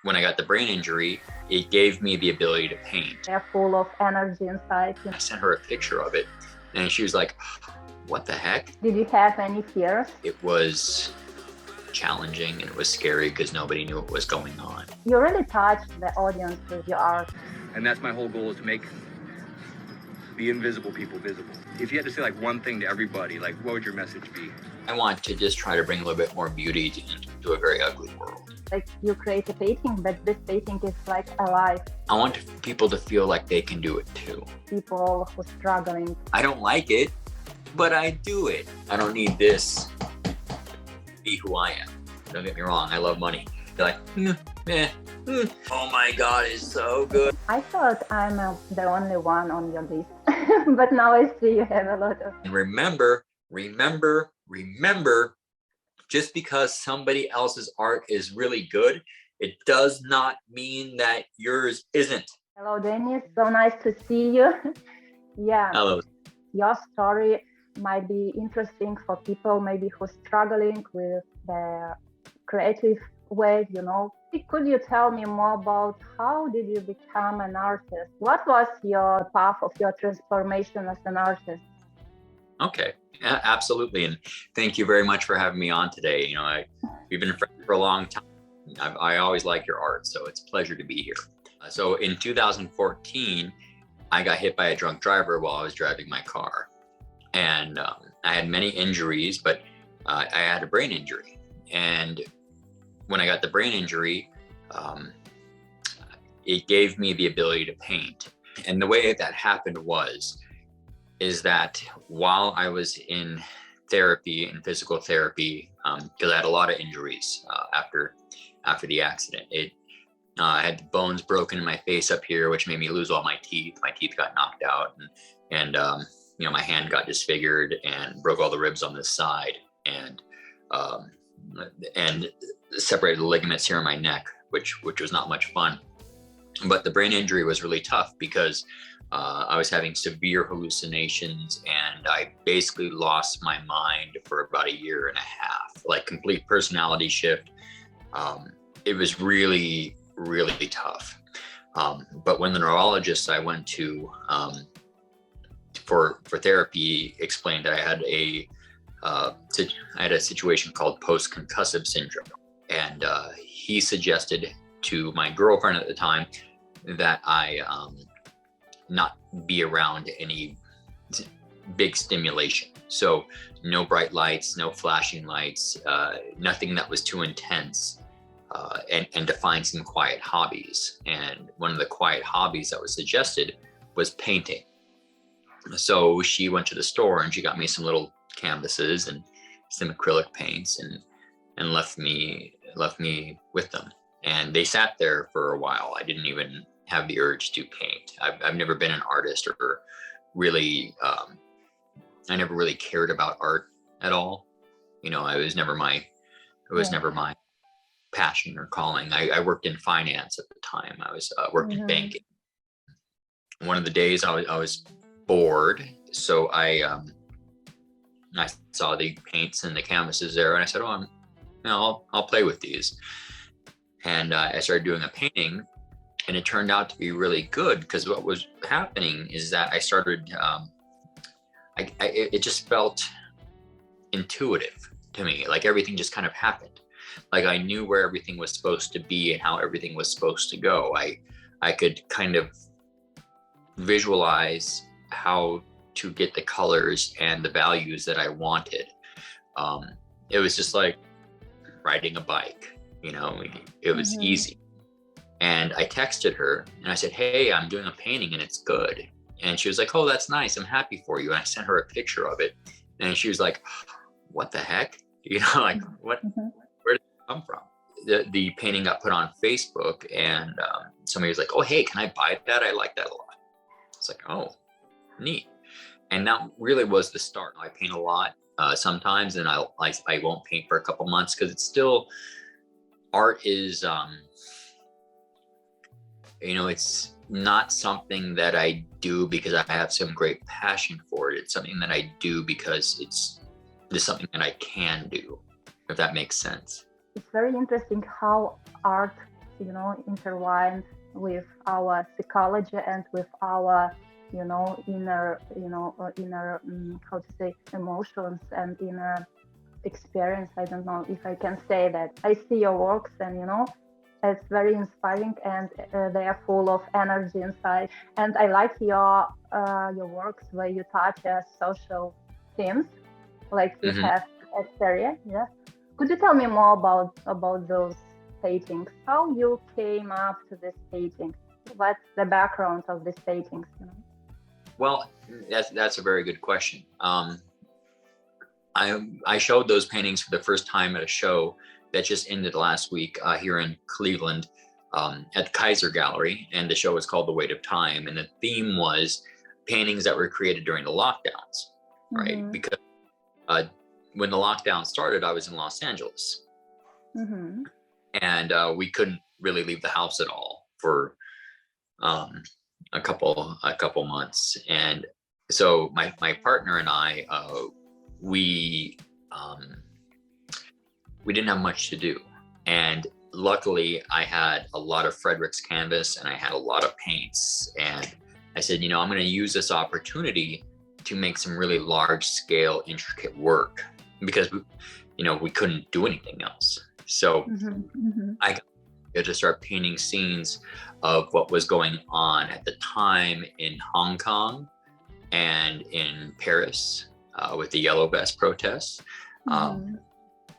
when I got the brain injury, it gave me the ability to paint. They're full of energy inside. I sent her a picture of it and she was like, what the heck? Did you have any fears? It was challenging and it was scary because nobody knew what was going on. You really touched the audience with your art. And that's my whole goal, is to make the invisible people visible. If you had to say like one thing to everybody, like what would your message be? I want to just try to bring a little bit more beauty into a very ugly world. Like, you create a painting, but this painting is like alive. I want people to feel like they can do it too. People who are struggling. I don't like it, but I do it. I don't need this to be who I am. Don't get me wrong, I love money. You're like, oh my God, it's so good. I thought I'm the only one on your list, but now I see you have a lot of. And remember, just because somebody else's art is really good, it does not mean that yours isn't. Hello, Dennis. So nice to see you. Yeah. Hello. Your story might be interesting for people maybe who are struggling with their creative ways, you know. Could you tell me more about how did you become an artist? What was your path of your transformation as an artist? Okay, yeah, absolutely. And thank you very much for having me on today. You know, we've been friends for a long time. I always like your art, so it's a pleasure to be here. So in 2014, I got hit by a drunk driver while I was driving my car. And I had many injuries, but I had a brain injury. And when I got the brain injury, it gave me the ability to paint. And the way that happened is that while I was in therapy, in physical therapy, because I had a lot of injuries after the accident. I had the bones broken in my face up here, which made me lose all my teeth. My teeth got knocked out, and you know, my hand got disfigured and broke all the ribs on this side, and separated the ligaments here in my neck, which was not much fun. But the brain injury was really tough because I was having severe hallucinations, and I basically lost my mind for about 1.5 years, like complete personality shift. It was really, really tough. But when the neurologist I went to for therapy explained that I had a situation called post-concussive syndrome, and he suggested to my girlfriend at the time that I not be around any big stimulation. So no bright lights, no flashing lights, nothing that was too intense, and to find some quiet hobbies. And one of the quiet hobbies that was suggested was painting. So she went to the store and she got me some little canvases and some acrylic paints and left me with them. And they sat there for a while. I didn't even have the urge to paint. I've never been an artist, or really, I never really cared about art at all. You know, it was never my passion or calling. I worked in finance at the time. I was worked in banking. One of the days I was bored, so I saw the paints and the canvases there, and I said, "Oh, I'll play with these." And I started doing a painting, and it turned out to be really good, because what was happening is that I started, it just felt intuitive to me, like everything just kind of happened. Like I knew where everything was supposed to be and how everything was supposed to go. I could kind of visualize how to get the colors and the values that I wanted. It was just like riding a bike, you know, it was easy. And I texted her and I said, "Hey, I'm doing a painting and it's good." And she was like, "Oh, that's nice. I'm happy for you." And I sent her a picture of it. And she was like, "What the heck?" You know, like, where did it come from? The painting got put on Facebook, and somebody was like, "Oh, hey, can I buy that? I like that a lot." It's like, "Oh, neat." And that really was the start. I paint a lot sometimes, and I won't paint for a couple months, because it's still, art is, you know, it's not something that I do because I have some great passion for it. It's something that I do because it's something that I can do, if that makes sense. It's very interesting how art intertwined with our psychology and with our inner how to say, emotions and inner experience. I don't know if I can say that. I see your works, and it's very inspiring, and they are full of energy inside. And I like your works where you touch social themes, like you have a series. Yeah, could you tell me more about those paintings? How you came up to this painting? What's the background of these paintings? Well, that's a very good question. I showed those paintings for the first time at a show that just ended last week here in Cleveland at Kaiser Gallery, and the show was called The Weight of Time, and the theme was paintings that were created during the lockdowns, right? Because when the lockdown started, I was in Los Angeles, and we couldn't really leave the house at all for a couple months, and so my partner and I we didn't have much to do, and luckily I had a lot of Frederick's canvas and I had a lot of paints, and I said, I'm going to use this opportunity to make some really large scale intricate work, because we couldn't do anything else. So I got to start painting scenes of what was going on at the time in Hong Kong and in Paris with the Yellow Vest protests.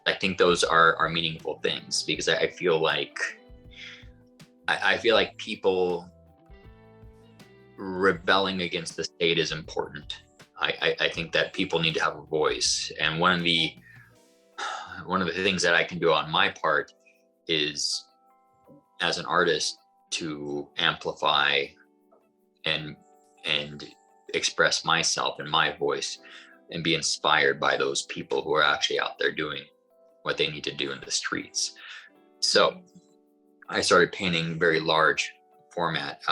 I think those are meaningful things, because I feel like people rebelling against the state is important. I think that people need to have a voice, and one of the things that I can do on my part is, as an artist, to amplify and express myself and my voice, and be inspired by those people who are actually out there doing what they need to do in the streets. So I started painting very large format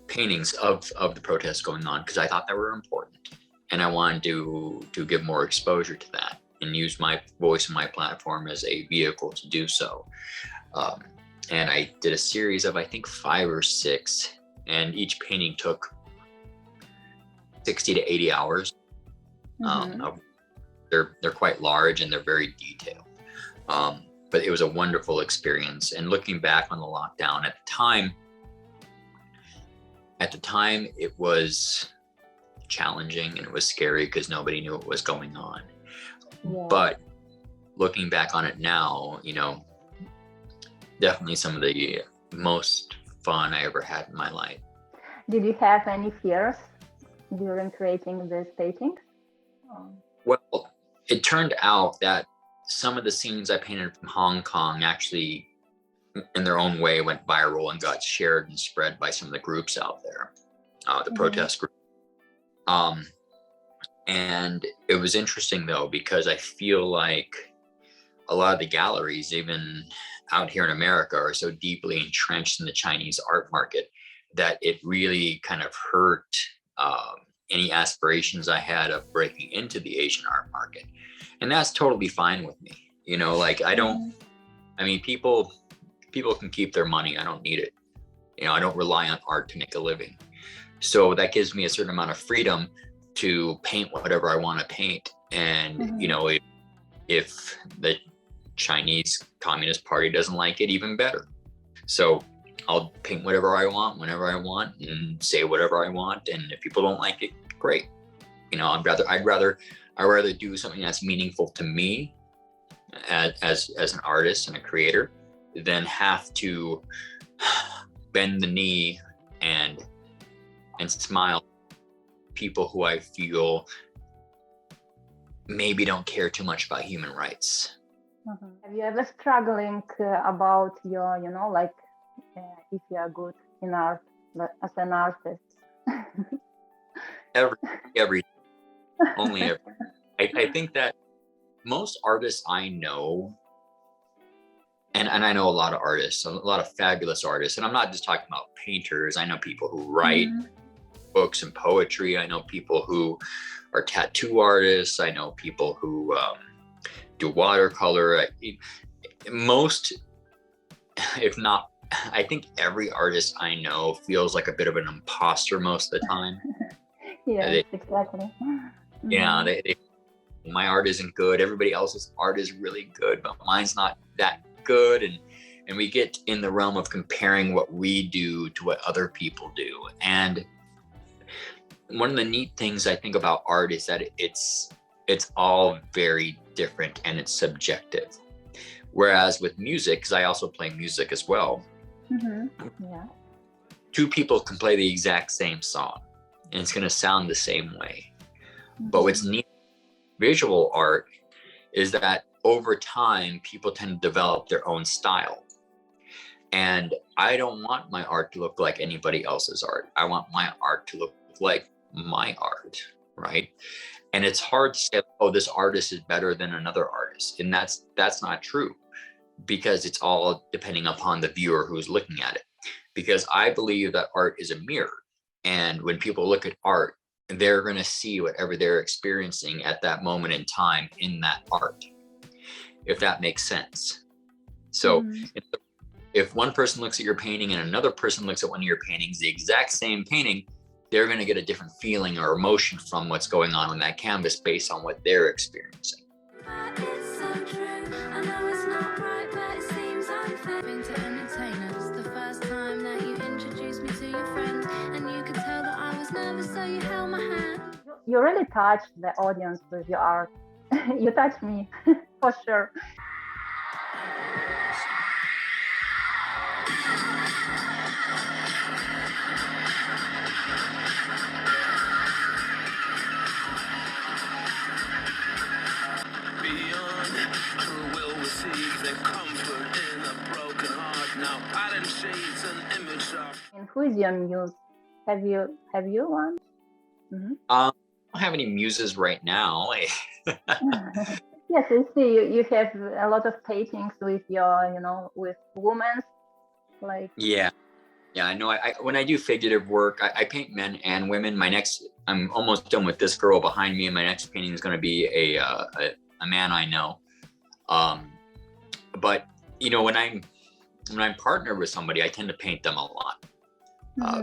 paintings of the protests going on, because I thought they were important, and I wanted to give more exposure to that and use my voice and my platform as a vehicle to do so. And I did a series of, I think, 5 or 6, and each painting took 60 to 80 hours. They're quite large and they're very detailed. But it was a wonderful experience. And looking back on the lockdown at the time it was challenging and it was scary, because nobody knew what was going on. Yeah. But looking back on it now, definitely some of the most fun I ever had in my life. Did you have any fears during creating this painting? Well, it turned out that some of the scenes I painted from Hong Kong actually, in their own way, went viral and got shared and spread by some of the groups out there, the protest group. And it was interesting, though, because I feel like a lot of the galleries, even out here in America, are so deeply entrenched in the Chinese art market that it really kind of hurt any aspirations I had of breaking into the Asian art market. And that's totally fine with me. People can keep their money. I don't need it. I don't rely on art to make a living. So that gives me a certain amount of freedom to paint whatever I want to paint. And, if the Chinese Communist Party doesn't like it, even better. So I'll paint whatever I want, whenever I want, and say whatever I want. And if people don't like it, great. I'd rather do something that's meaningful to me as an artist and a creator than have to bend the knee and smile people who I feel maybe don't care too much about human rights. Have you ever struggling about your, if you are good in art as an artist? Every only every. I think that most artists I know, and I know a lot of artists, a lot of fabulous artists, and I'm not just talking about painters. I know people who write books and poetry. I know people who are tattoo artists. I know people who do watercolor. Most if not, I think every artist I know feels like a bit of an imposter most of the time. Yes, exactly. Yeah, my art isn't good. Everybody else's art is really good, but mine's not that good. And we get in the realm of comparing what we do to what other people do. And one of the neat things I think about art is that it's all very different and it's subjective. Whereas with music, because I also play music as well, Yeah. two people can play the exact same song and it's going to sound the same way. But what's neat visual art is that over time, people tend to develop their own style. And I don't want my art to look like anybody else's art. I want my art to look like my art, right? And it's hard to say, oh, this artist is better than another artist. And that's not true, because it's all depending upon the viewer who's looking at it. Because I believe that art is a mirror. And when people look at art, they're going to see whatever they're experiencing at that moment in time in that art, if that makes sense. So if one person looks at your painting and another person looks at one of your paintings, the exact same painting, they're going to get a different feeling or emotion from what's going on that canvas based on what they're experiencing. It's so true. I know it's not right, but it seems unfair. To entertainers, the first time that you introduced me to your friends, and you could tell that I was nervous, so you held my hand. You really touch the audience with your art. You touch me, for sure. And who is your muse? Have you one? I don't have any muses right now. Yes, I see you have a lot of paintings with your, with women, like. Yeah, I know. I when I do figurative work, I paint men and women. I'm almost done with this girl behind me, and my next painting is going to be a man I know. But when I'm partnered with somebody, I tend to paint them a lot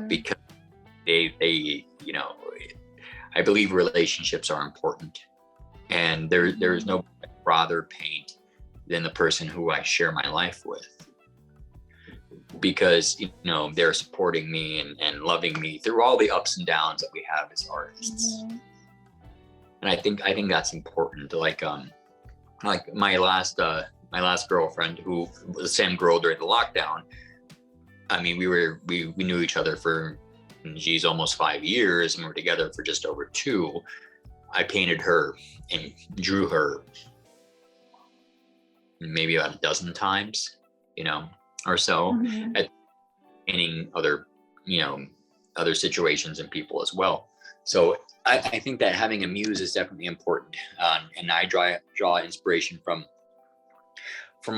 because they I believe relationships are important, and there is no rather paint than the person who I share my life with, because they're supporting me and loving me through all the ups and downs that we have as artists. And I think that's important. Like my last girlfriend, who was the same girl during the lockdown. I mean, we knew each other for almost 5 years, and we were together for just over 2. I painted her and drew her maybe about a dozen times, or so, at painting other situations and people as well. So I think that having a muse is definitely important, and I draw inspiration from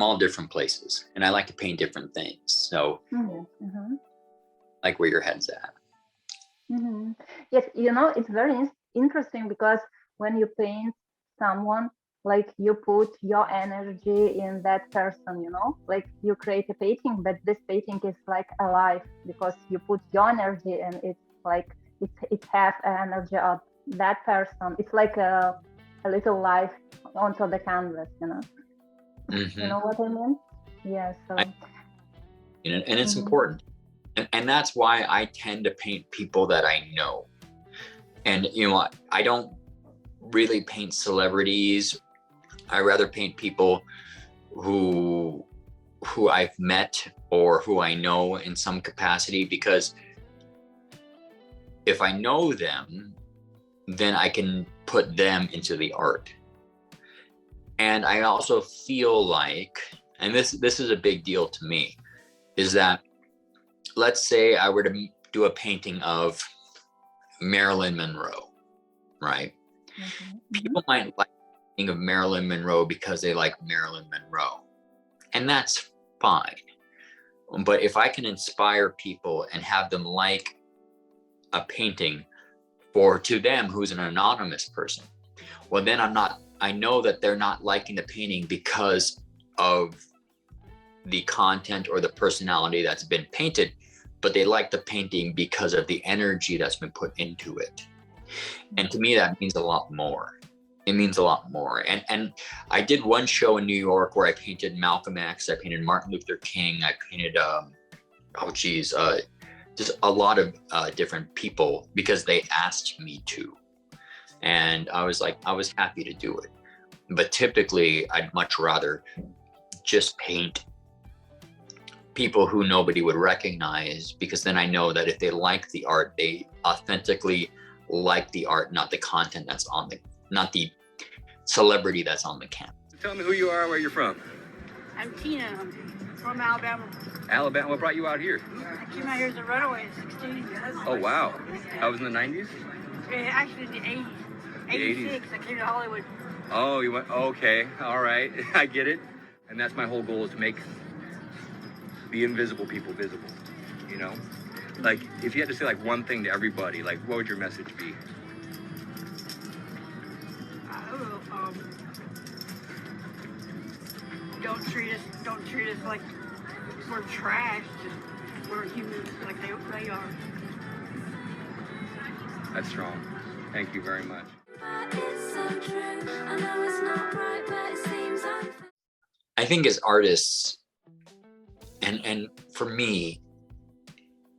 all different places, and I like to paint different things. So, like where your head's at. Yes, it's very interesting, because when you paint someone, like you put your energy in that person, like you create a painting, but this painting is like alive because you put your energy, and it's like it has energy of that person. It's like a little life onto the canvas, You know what I mean? Yeah. So. And it's important, and that's why I tend to paint people that I know. And I don't really paint celebrities. I rather paint people who I've met or who I know in some capacity, because if I know them, then I can put them into the art. And I also feel like, and this is a big deal to me, is that, let's say I were to do a painting of Marilyn Monroe, right? People might like the painting of Marilyn Monroe because they like Marilyn Monroe, and that's fine. But if I can inspire people and have them like a painting to them who's an anonymous person, well, then I know that they're not liking the painting because of the content or the personality that's been painted, but they like the painting because of the energy that's been put into it. And to me, that means a lot more. It means a lot more. And I did one show in New York where I painted Malcolm X, I painted Martin Luther King, I painted, just a lot of different people because they asked me to. And I was happy to do it. But typically, I'd much rather just paint people who nobody would recognize, because then I know that if they like the art, they authentically like the art, not the content that's on not the celebrity that's on the canvas. Tell me who you are, where you're from. I'm Tina. I'm from Alabama. Alabama, what brought you out here? I came out here as a runaway at 16. Oh, wow. I was in the 90s? Actually, in the 80s. 86, I came to Hollywood. Oh, you went, okay, all right, I get it. And that's my whole goal, is to make the invisible people visible, you know? Like, if you had to say like one thing to everybody, like what would your message be? I don't know, don't treat us like we're trash, just we're humans like they are. That's strong. Thank you very much. It's so true. I know it's not right, but it seems unfair. I think as artists, and for me,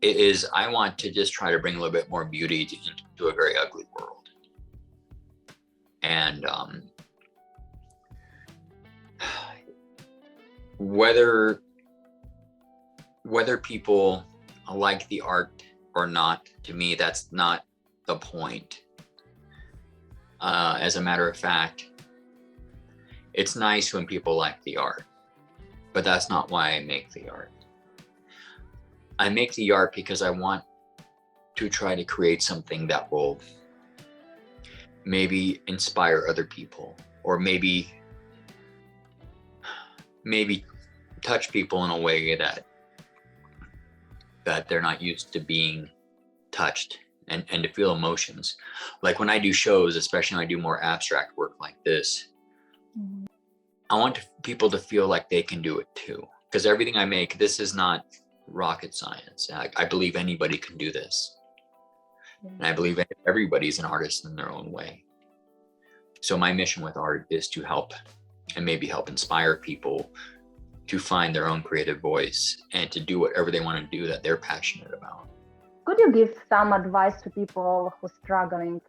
it is, I want to just try to bring a little bit more beauty into a very ugly world. And whether people like the art or not, to me, that's not the point. As a matter of fact, it's nice when people like the art, but that's not why I make the art. I make the art because I want to try to create something that will maybe inspire other people, or maybe touch people in a way that they're not used to being touched, and to feel emotions. Like when I do shows, especially when I do more abstract work like this, I want people to feel like they can do it too. Because everything I make, this is not rocket science. I believe anybody can do this. And I believe everybody's an artist in their own way. So my mission with art is to help, and maybe help inspire people to find their own creative voice and to do whatever they want to do that they're passionate about. Could you give some advice to people who struggling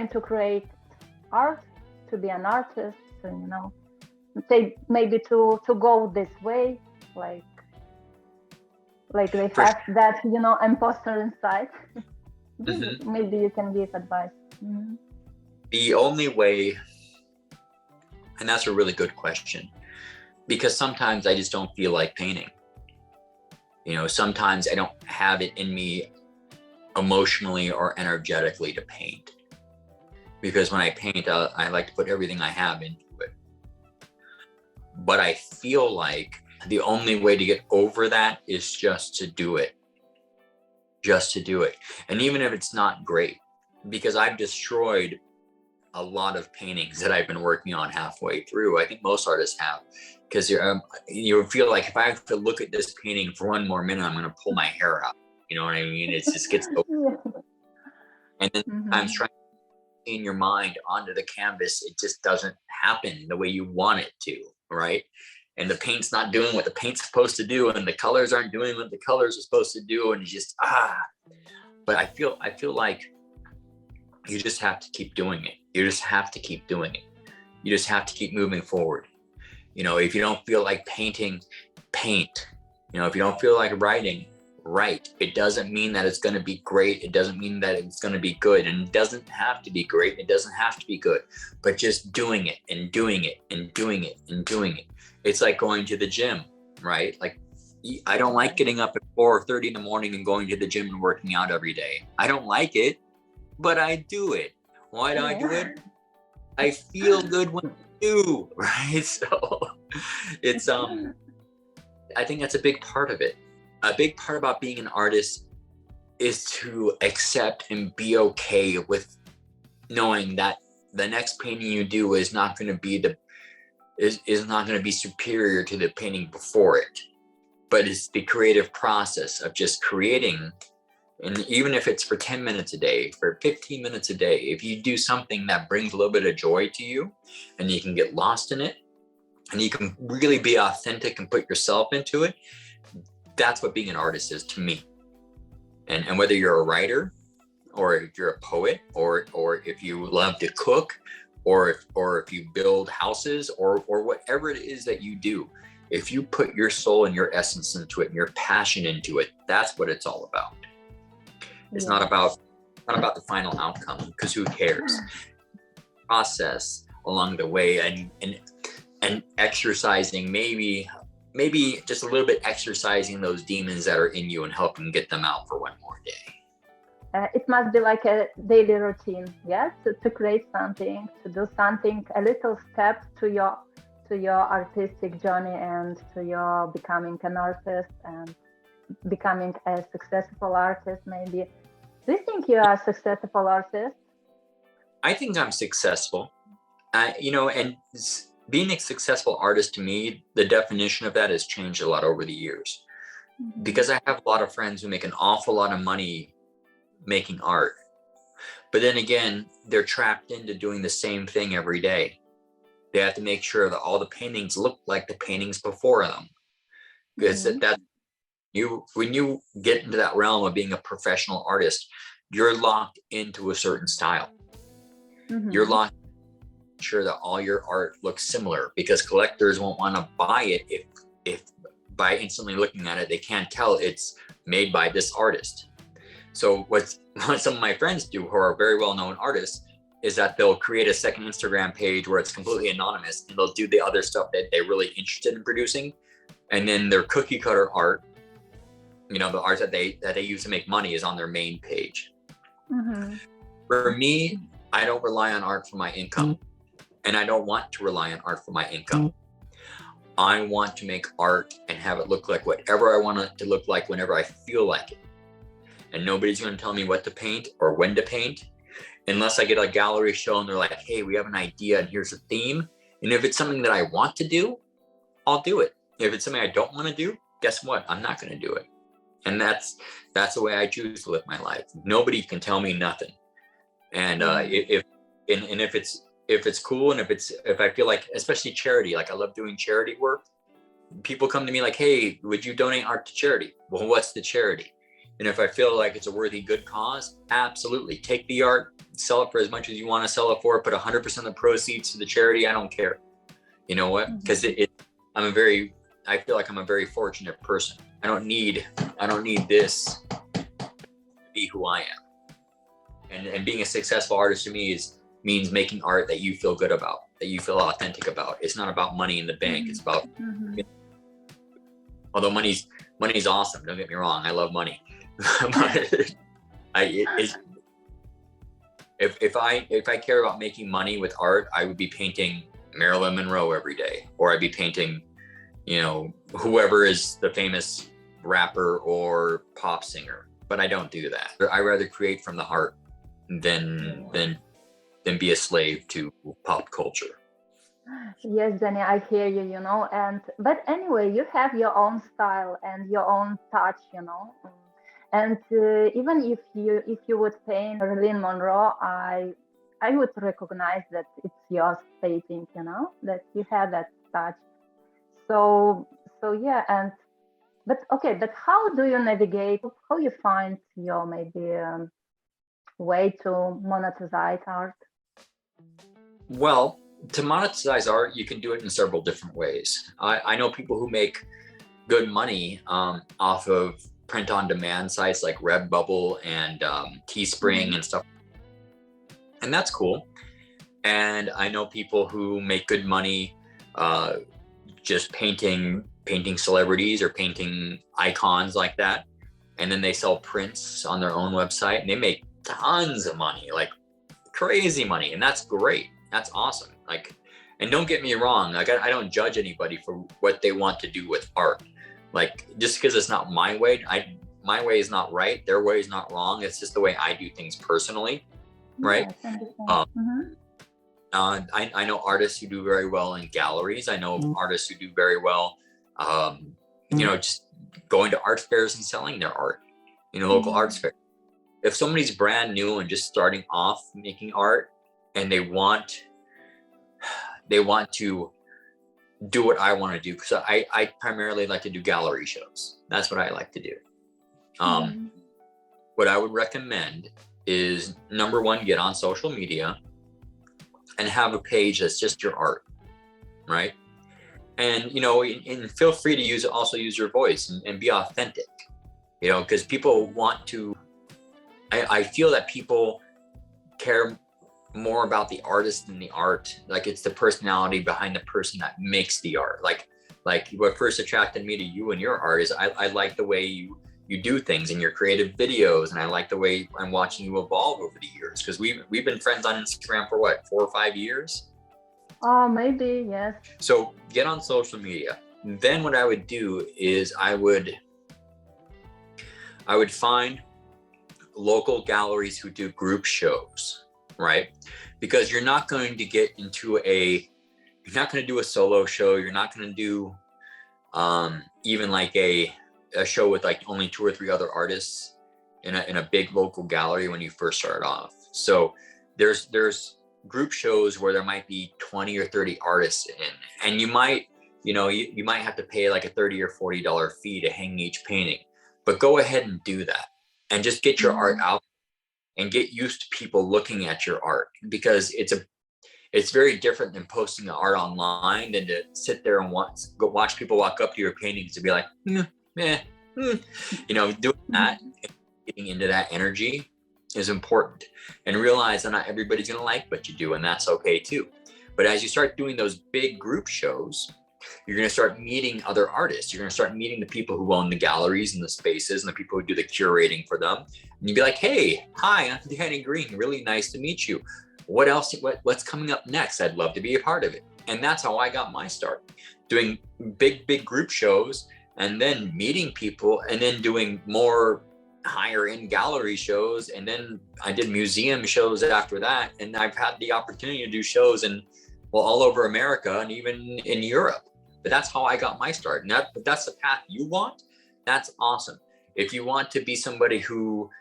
to create art, to be an artist, and, you know, say maybe to go this way, like they have that, you know, imposter inside? Mm-hmm. Maybe you can give advice. Mm-hmm. The only way, and that's a really good question, because sometimes I just don't feel like painting. You know, sometimes I don't have it in me emotionally or energetically to paint. Because when I paint, I like to put everything I have into it. But I feel like the only way to get over that is just to do it. Just to do it. And even if it's not great, because I've destroyed a lot of paintings that I've been working on halfway through. I think most artists have, because you feel like if I have to look at this painting for one more minute, I'm going to pull my hair out. You know what I mean? It just gets over. And then sometimes trying to in your mind onto the canvas, it just doesn't happen the way you want it to, right? And the paint's not doing what the paint's supposed to do, and the colors aren't doing what the colors are supposed to do, and you just But I feel like you just have to keep doing it. You just have to keep doing it. You just have to keep moving forward. You know, if you don't feel like painting, paint. You know, if you don't feel like writing, write. It doesn't mean that it's going to be great. It doesn't mean that it's going to be good. And it doesn't have to be great. It doesn't have to be good. But just doing it and doing it and doing it and doing it. It's like going to the gym, right? Like, I don't like getting up at 4:30 in the morning and going to the gym and working out every day. I don't like it, but I do it. Why do I do it? I feel good when I do, right? So it's I think that's a big part of it. A big part about being an artist is to accept and be okay with knowing that the next painting you do is not going to be is not going to be superior to the painting before it, but it's the creative process of just creating. And even if it's for 10 minutes a day, for 15 minutes a day, if you do something that brings a little bit of joy to you and you can get lost in it and you can really be authentic and put yourself into it, that's what being an artist is to me. And whether you're a writer or if you're a poet or if you love to cook or if you build houses or whatever it is that you do, if you put your soul and your essence into it and your passion into it, that's what it's all about. It's not about the final outcome, because who cares? Process along the way and exercising, maybe just a little bit exercising those demons that are in you and helping get them out for one more day. It must be like a daily routine, yes, to create something, to do something, a little step to your artistic journey and to your becoming an artist and becoming a successful artist. Maybe. Do you think you are a successful artist? I think I'm successful. And being a successful artist, to me, the definition of that has changed a lot over the years. Mm-hmm. Because I have a lot of friends who make an awful lot of money making art. But then again, they're trapped into doing the same thing every day. They have to make sure that all the paintings look like the paintings before them. Because when you get into that realm of being a professional artist, you're locked into a certain style. Mm-hmm. You're locked sure that all your art looks similar, because collectors won't want to buy it if by instantly looking at it they can't tell it's made by this artist. So what some of my friends do, who are very well-known artists, is that they'll create a second Instagram page where it's completely anonymous, and they'll do the other stuff that they're really interested in producing, and then their cookie cutter art, the art that they use to make money, is on their main page. Mm-hmm. For me, I don't rely on art for my income, and I don't want to rely on art for my income. I want to make art and have it look like whatever I want it to look like whenever I feel like it. And nobody's going to tell me what to paint or when to paint, unless I get a gallery show and they're like, hey, we have an idea and here's a theme. And if it's something that I want to do, I'll do it. If it's something I don't want to do, guess what? I'm not going to do it. And that's the way I choose to live my life. Nobody can tell me nothing. And if it's cool, and if I feel like, especially charity, like I love doing charity work. People come to me like, hey, would you donate art to charity? Well, what's the charity? And if I feel like it's a worthy, good cause, absolutely. Take the art, sell it for as much as you want to sell it for, put 100% of the proceeds to the charity. I don't care. You know what? Because I feel like I'm a very fortunate person. I don't need this to be who I am. And being a successful artist to me means making art that you feel good about, that you feel authentic about. It's not about money in the bank. It's about, although money's awesome. Don't get me wrong. I love money. But if I care about making money with art, I would be painting Marilyn Monroe every day, or I'd be painting, whoever is the famous rapper or pop singer. But I don't do that. I rather create from the heart than be a slave to pop culture. Yes, Jenny, I hear you, but anyway, you have your own style and your own touch, and even if you would paint Marilyn Monroe, I would recognize that it's your painting, that you have that touch. So yeah, but how do you navigate? How you find your maybe way to monetize art? Well, to monetize art, you can do it in several different ways. I know people who make good money off of print-on-demand sites like Redbubble and Teespring and stuff, and that's cool. And I know people who make good money just painting celebrities or painting icons like that, and then they sell prints on their own website, and they make tons of money, like crazy money, and that's great. That's awesome. And don't get me wrong, I don't judge anybody for what they want to do with art. Just because it's not my way, my way is not right, their way is not wrong. It's just the way I do things personally, right? I know artists who do very well in galleries. I know artists who do very well, just going to art fairs and selling their art, local arts fairs. If somebody's brand new and just starting off making art and they want to do what I want to do, because I primarily like to do gallery shows. That's what I like to do. What I would recommend is, number one, get on social media and have a page that's just your art, right? And, and feel free to also use your voice and be authentic, because people want to, I feel that people care more about the artist than the art. Like, it's the personality behind the person that makes the art. Like what first attracted me to you and your art is I like the way you do things in your creative videos, and I like the way I'm watching you evolve over the years, because we've been friends on Instagram for what, 4 or 5 years? Oh, maybe, yes. So get on social media. Then what I would do is I would find local galleries who do group shows, right? Because you're not going to get into you're not going to do a solo show. You're not going to do even like a show with like only 2 or 3 other artists in a big local gallery when you first start off. So there's group shows where there might be 20 or 30 artists in, and you might have to pay like a $30 or $40 fee to hang each painting. But go ahead and do that, and just get your art out and get used to people looking at your art, because it's very different than posting the art online than to sit there and watch people walk up to your paintings and be like, doing that, getting into that energy is important, and realize that not everybody's going to like what you do, and that's okay too. But as you start doing those big group shows, you're going to start meeting other artists. You're going to start meeting the people who own the galleries and the spaces and the people who do the curating for them. And you'd be like, hey, hi, I'm Danny Greene. Really nice to meet you. What else? What's coming up next? I'd love to be a part of it. And that's how I got my start, doing big group shows, and then meeting people, and then doing more higher end gallery shows. And then I did museum shows after that. And I've had the opportunity to do shows all over America and even in Europe. But that's how I got my start. And if that's the path you want, that's awesome. If you want to be somebody who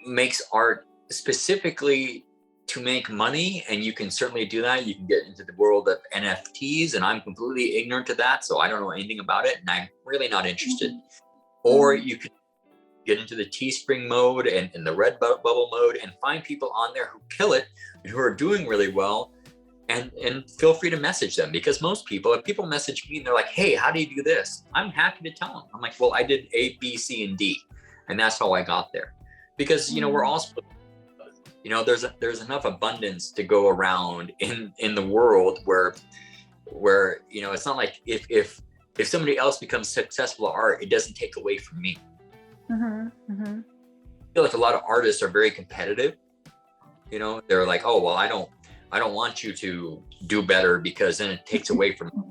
makes art specifically to make money, and you can certainly do that, you can get into the world of NFTs, and I'm completely ignorant to that, so I don't know anything about it, and I'm really not interested. Or you could get into the Teespring mode and in the Redbubble mode and find people on there who kill it and who are doing really well. And feel free to message them, because most people, if people message me and they're like, hey, how do you do this? I'm happy to tell them. I'm like, well, I did A, B, C, and D. And that's how I got there. Because, we're all supposed to, there's enough abundance to go around in the world where it's not like if somebody else becomes successful at art, it doesn't take away from me. I feel like a lot of artists are very competitive. They're like, oh, well, I don't want you to do better, because then it takes away from me.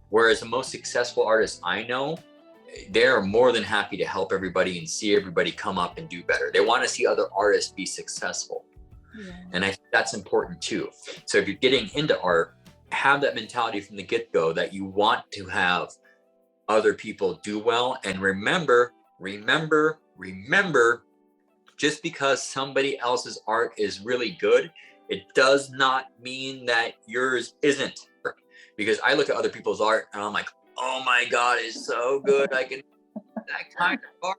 Whereas the most successful artists I know, they're more than happy to help everybody and see everybody come up and do better. They want to see other artists be successful. And I think that's important too. So if you're getting into art, have that mentality from the get-go that you want to have other people do well. And remember, just because somebody else's art is really good, it does not mean that yours isn't. Because I look at other people's art and I'm like, oh my God, it's so good. I can that kind of art.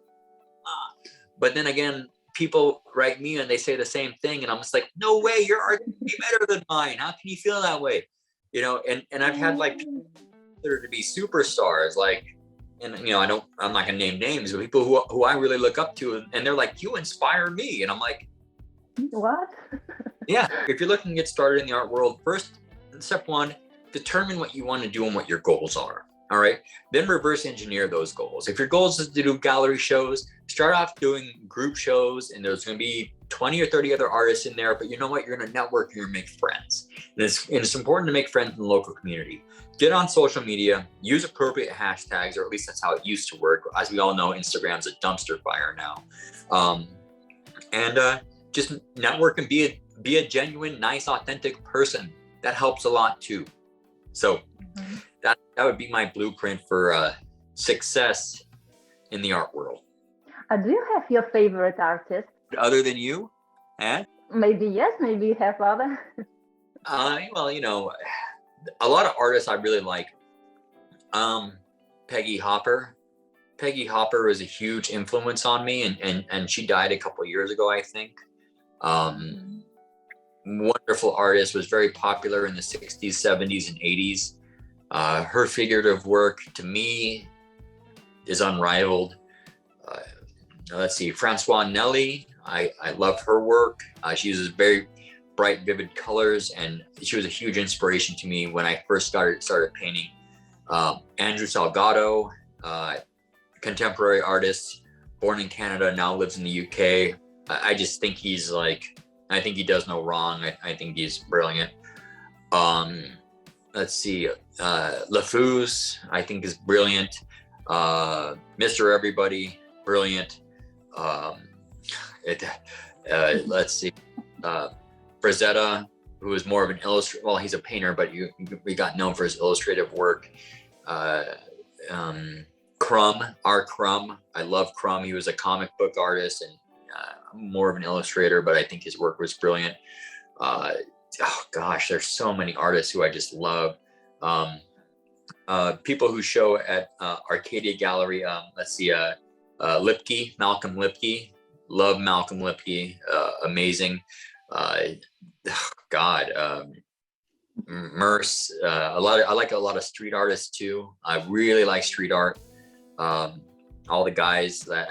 But then again, people write me and they say the same thing, and I'm just like, no way, your art can be better than mine. How can you feel that way? And I've had like people that are to be superstars, like, and I'm not gonna name names, but people who I really look up to, and they're like, you inspire me. And I'm like, what? Yeah, if you're looking to get started in the art world, first, step one, determine what you want to do and what your goals are. All right. Then reverse engineer those goals. If your goal is to do gallery shows, start off doing group shows, and there's going to be 20 or 30 other artists in there. But you know what? You're going to network and you're going to make friends. And it's important to make friends in the local community. Get on social media, use appropriate hashtags, or at least that's how it used to work. As we all know, Instagram's a dumpster fire now. And just network and be be a genuine, nice, authentic person. That helps a lot too. So that would be my blueprint for success in the art world. Do you have your favorite artist? Other than you, eh? Maybe yes, maybe you have other. Well, you know, a lot of artists I really like. Peggy Hopper. Peggy Hopper was a huge influence on me, and she died a couple of years ago, I think. Wonderful artist, was very popular in the 60s, 70s, and 80s. Her figurative work, to me, is unrivaled. Let's see, Francois Nelly. I love her work. She uses very bright, vivid colors, and she was a huge inspiration to me when I first started painting. Andrew Salgado, contemporary artist, born in Canada, now lives in the UK. I just think he's like, I think he does no wrong. I think he's brilliant. Let's see, LeFous, I think is brilliant. Mr. Everybody, brilliant. Let's see, Frazetta, who is more of an illustrator. Well, he's a painter, but we got known for his illustrative work. Crumb, R. Crumb. I love Crumb. He was a comic book artist and more of an illustrator, but I think his work was brilliant. Oh gosh, there's so many artists who I just love. People who show at Arcadia Gallery. Let's see, Lipke, Malcolm Lipke. Love Malcolm Lipke. Amazing. Merce. I like a lot of street artists too. I really like street art. All the guys that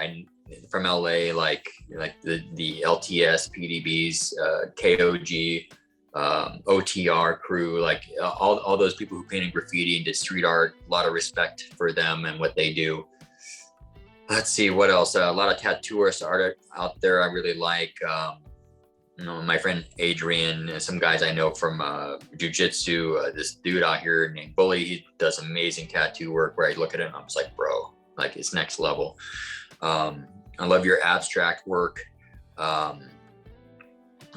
from LA, like the LTS, PDBs, KOG, OTR crew, like all those people who painted graffiti and did street art. A lot of respect for them and what they do. Let's see what else. A lot of tattooists art out there I really like. You know, my friend Adrian, some guys I know from jiu-jitsu, this dude out here named Bully, he does amazing tattoo work where I look at him and I'm just like, bro, like it's next level. I love your abstract work. I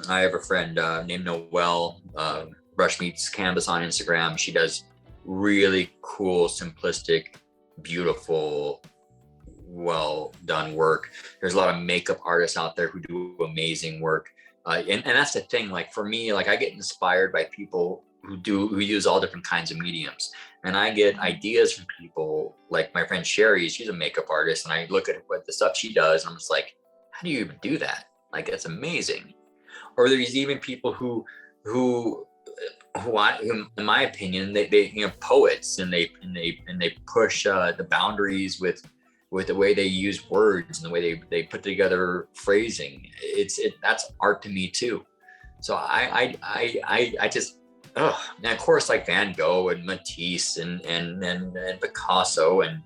have a friend named Noelle, Brush Meets Canvas on Instagram. She does really cool, simplistic, beautiful, well done work. There's a lot of makeup artists out there who do amazing work. And that's the thing, like for me, like I get inspired by people who use all different kinds of mediums. And I get ideas from people like my friend Sherry, she's a makeup artist, and I look at what the stuff she does and I'm just like, how do you even do that? Like, that's amazing. Or there's even people who in my opinion, they you know, poets, and they push the boundaries with the way they use words and the way they put together phrasing. That's art to me too. So I just, and of course, like Van Gogh and Matisse and Picasso, and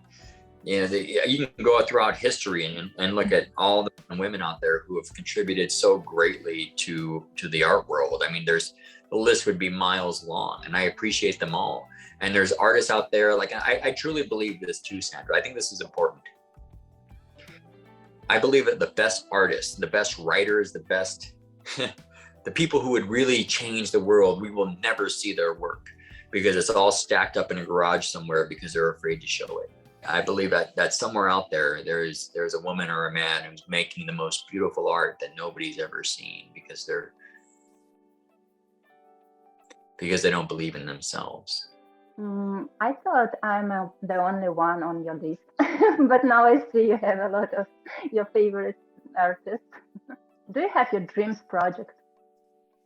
you know, you can go throughout history and look at all the women out there who have contributed so greatly to the art world. I mean, the list would be miles long, and I appreciate them all. And there's artists out there, like I truly believe this too, Sandra. I think this is important. I believe that the best artists, the best writers, the best, the people who would really change the world, we will never see their work because it's all stacked up in a garage somewhere because they're afraid to show it. I believe that somewhere out there, there's a woman or a man who's making the most beautiful art that nobody's ever seen because they don't believe in themselves. I thought I'm the only one on your list, but now I see you have a lot of your favorite artists. Do you have your dreams project?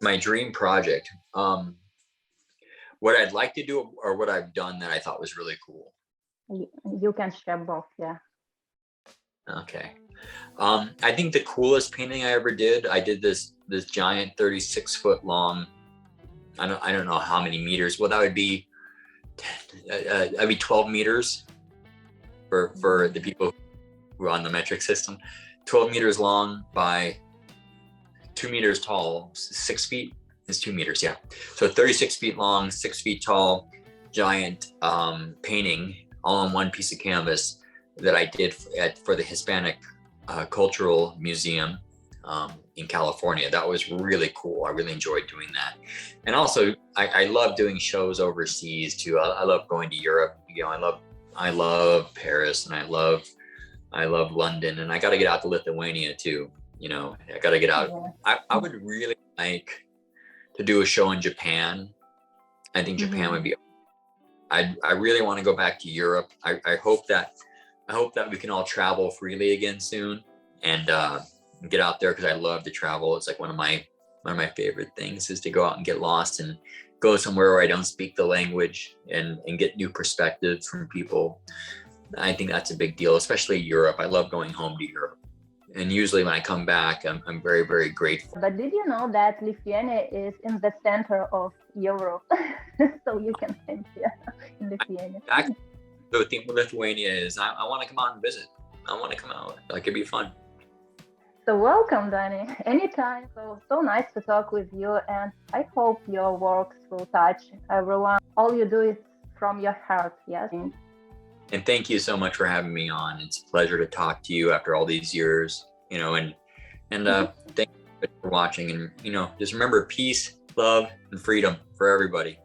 My dream project, what I'd like to do or what I've done that I thought was really cool. You can share both, yeah. Okay. I think the coolest painting I ever did, I did this giant 36-foot long, I don't know how many meters. Well, that would be 12 meters for the people who are on the metric system. 12 meters long by 2 meters tall. 6 feet is 2 meters, yeah. So 36 feet long, 6 feet tall, giant painting all on one piece of canvas that I did for the Hispanic Cultural Museum in California. That was really cool. I really enjoyed doing that. And also I love doing shows overseas too. I love going to Europe. You know, I love Paris, and I love London, and I got to get out to Lithuania too. You know, I got to get out. I would really like to do a show in Japan. I think Japan would be, I really want to go back to Europe. I hope that we can all travel freely again soon, and get out there, because I love to travel. It's like one of my favorite things is to go out and get lost and go somewhere where I don't speak the language, and get new perspectives from people. I think that's a big deal, especially Europe. I love going home to Europe. And usually when I come back, I'm very, very grateful. But did you know that Lithuania is in the center of Europe? So you can think here in Lithuania. The thing with Lithuania is I want to come out and visit. I want to come out. Like, it'd be fun. So welcome, Danny. Anytime. So nice to talk with you, and I hope your works will touch everyone. All you do is from your heart, yes? And thank you so much for having me on. It's a pleasure to talk to you after all these years, you know, and thank you for watching. And, you know, just remember, peace, love, and freedom for everybody.